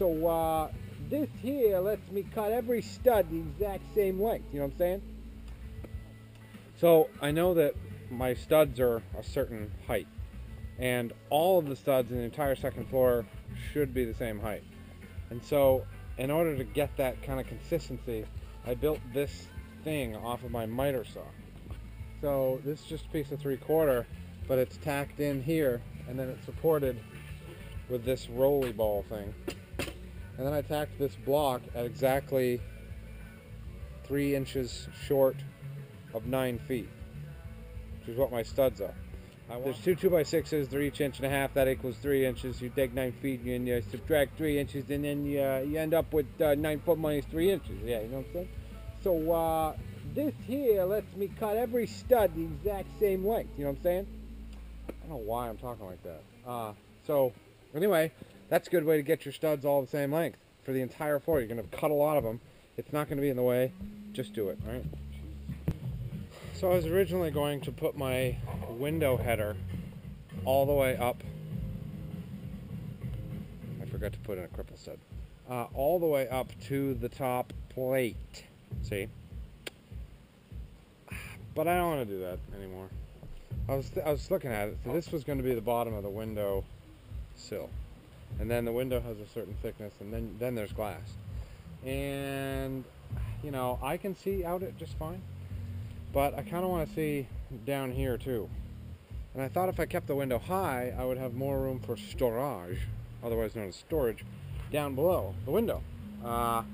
So this here lets me cut every stud the exact same length. You know what I'm saying? So I know that my studs are a certain height, and all of the studs in the entire second floor should be the same height. And so in order to get that kind of consistency, I built this thing off of my miter saw. So this is just a piece of 3/4, but it's tacked in here, and then it's supported with this rolly ball thing. And then I tacked this block at exactly 3 inches short of 9 feet, which is what my studs are. There's two 2x6s, they're each 1.5 inches, that equals 3 inches. You take 9 feet and you subtract 3 inches, and then you end up with 9 foot minus 3 inches. Yeah, you know what I'm saying? So this here lets me cut every stud the exact same length. You know what I'm saying? I don't know why I'm talking like that. So anyway, that's a good way to get your studs all the same length for the entire floor. You're going to cut a lot of them. It's not going to be in the way. Just do it, all right? So I was originally going to put my window header all the way up. I forgot to put in a cripple stud. All the way up to the top plate. See? But I don't want to do that anymore. I was looking at it. So this was going to be the bottom of the window sill. And then the window has a certain thickness, and then there's glass. And, you know, I can see out it just fine. But I kind of want to see down here too. And I thought if I kept the window high, I would have more room for storage, otherwise known as storage, down below the window. But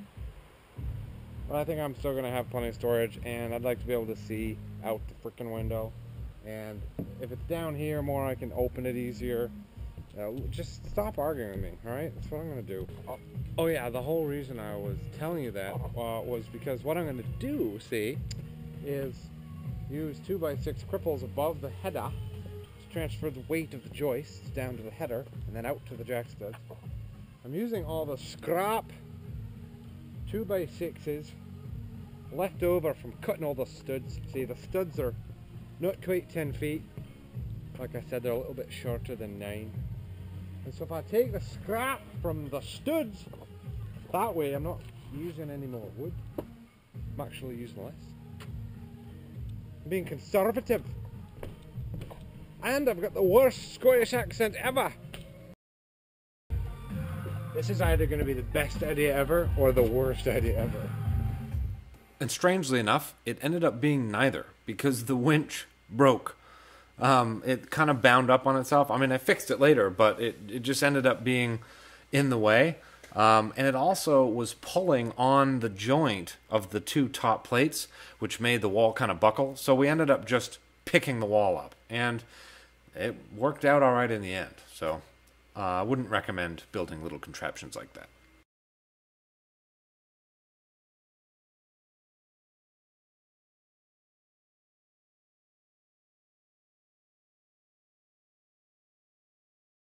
I think I'm still going to have plenty of storage, and I'd like to be able to see out the freaking window. And if it's down here more, I can open it easier. Just stop arguing with me, alright? That's what I'm going to do. Oh yeah, the whole reason I was telling you that was because what I'm going to do, see, is use 2x6 cripples above the header to transfer the weight of the joists down to the header and then out to the jack studs. I'm using all the scrap 2x6s left over from cutting all the studs. See, the studs are not quite 10 feet. Like I said, they're a little bit shorter than 9. And so if I take the scrap from the studs, that way I'm not using any more wood. I'm actually using less. I'm being conservative. And I've got the worst Scottish accent ever. This is either going to be the best idea ever or the worst idea ever. And strangely enough, it ended up being neither, because the winch broke. It kind of bound up on itself. I mean, I fixed it later, but it just ended up being in the way. And it also was pulling on the joint of the two top plates, which made the wall kind of buckle. So we ended up just picking the wall up. And it worked out all right in the end. So I wouldn't recommend building little contraptions like that.